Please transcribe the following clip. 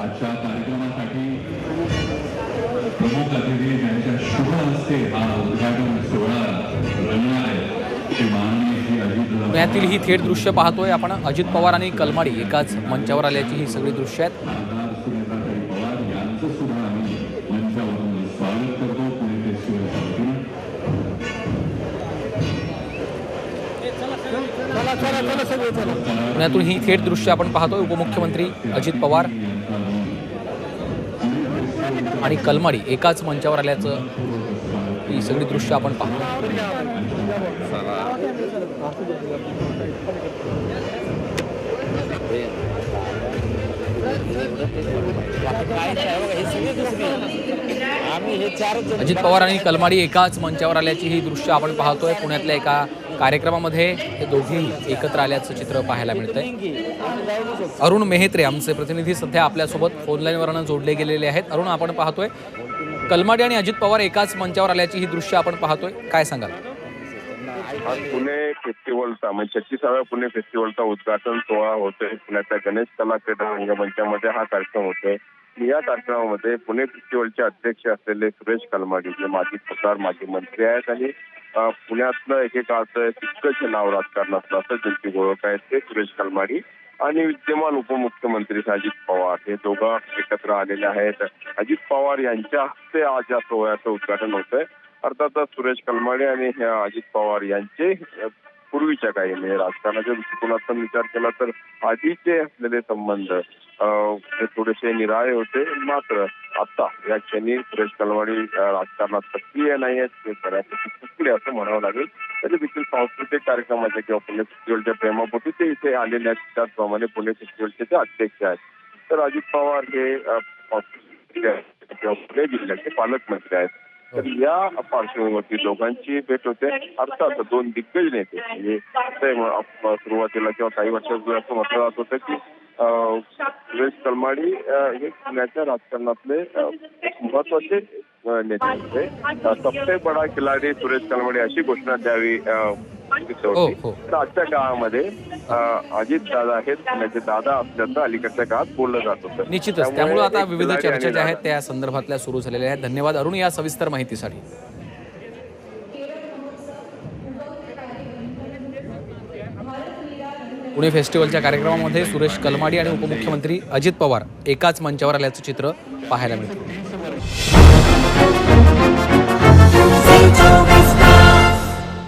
आजच्या कार्यक्रमासाठी प्रमुख अतिथी ज्यांच्या शुभ हस्ते हा उद्घाटन सोहळा रंगणार आहे ते माननीय श्री अजित पुण्यातील ही थेट दृश्य पाहतोय आपण. अजित पवार आणि कलमाडी एकाच मंचावर आल्याची ही सगळी दृश्य आहेत. पवार यांचं सुद्धा आम्ही मंचावरून स्वागत करतो पुणे फेस्टिवलच्या वतीने. पुण्यातून ही थेट दृश्य आपण पाहतोय. उपमुख्यमंत्री अजित पवार आणि कलमाडी एकाच मंचावर आल्याचं ही सगळी दृश्य आपण पाहतो. अजित पवार आणि कलमाडी एकाच मंचावर आल्याची ही दृश्य आपण पाहतोय. पुण्यातल्या एका कार्यक्रमामध्ये हे दोघेही एकत्र आल्याचं चित्र पाहायला मिळतंय. अरुण मेहत्रे आमचे प्रतिनिधी सध्या आपल्यासोबत फोनलाईनवरनं जोडले गेलेले आहेत. अरुण, आपण पाहतोय कलमाडी आणि अजित पवार एकाच मंचावर आल्याची ही दृश्य आपण पाहतोय, काय सांगाल? आज पुणे फेस्टिवलचा म्हणजे 36व्या पुणे फेस्टिवलचा उद्घाटन सोहळा होतोय. पुण्याच्या गणेश कला क्रीडा रंगमंचामध्ये हा कार्यक्रम होतोय. या कार्यक्रमामध्ये पुणे फेस्टिवलचे अध्यक्ष असलेले सुरेश कलमाडी जे माजी खासदार माजी मंत्री आहेत आणि पुण्यातलं एकेकाळचं दिग्गज नाव राजकारणातलं असं ज्यांची ओळख आहे ते सुरेश कलमाडी आणि विद्यमान उपमुख्यमंत्री अजित पवार हे दोघं एकत्र आलेले आहेत. अजित पवार यांच्या हस्ते आज या सोहळ्याचं उद्घाटन होतंय. अर्थातच सुरेश कलमाडी आणि अजित पवार यांचे पूर्वीच्या काही म्हणजे राजकारणाच्या दृष्टिकोनातून विचार केला तर आधीचे असलेले संबंध हे थोडेसे निराळे होते. मात्र आता या क्षणी सुरेश कलमाडी राजकारणात सक्रिय नाही आहेत, ते बऱ्यापैकी चुकले असं म्हणावं लागेल. तरी देखील सांस्कृतिक कार्यक्रमाचे किंवा पुणे फेस्टिवलच्या प्रेमापोटी ते इथे आलेले आहेत. त्याचप्रमाणे पुणे फेस्टिवलचे ते अध्यक्ष आहेत. तर अजित पवार हे पुणे जिल्ह्याचे पालकमंत्री आहेत. तर या पार्श्वभूमीवरती दोघांची भेट होते. अर्थात दोन दिग्गज नेते म्हणजे सुरुवातीला किंवा काही वर्षापूर्वी असं म्हटलं जात होतं की सुरेश कलमाडी हे पुण्याच्या राजकारणातले महत्वाचे नेते होते. सबसे बडा खिलाडी सुरेश कलमाडी अशी घोषणा द्यावी तर आजच्या काळामध्ये अजित दादा हे पुण्याचे दादा असल्याचं अलीकडच्या काळात बोललं जात होतं. निश्चितच त्यामुळे आता विविध चर्चा ज्या आहेत त्या संदर्भातल्या सुरू झालेल्या आहेत. धन्यवाद अरुण या सविस्तर माहितीसाठी. पुणे फेस्टिवलच्या कार्यक्रमामध्ये सुरेश कलमाडी आणि उपमुख्यमंत्री अजित पवार एकाच मंचावर आल्याचं चित्र पाहायला मिळतं.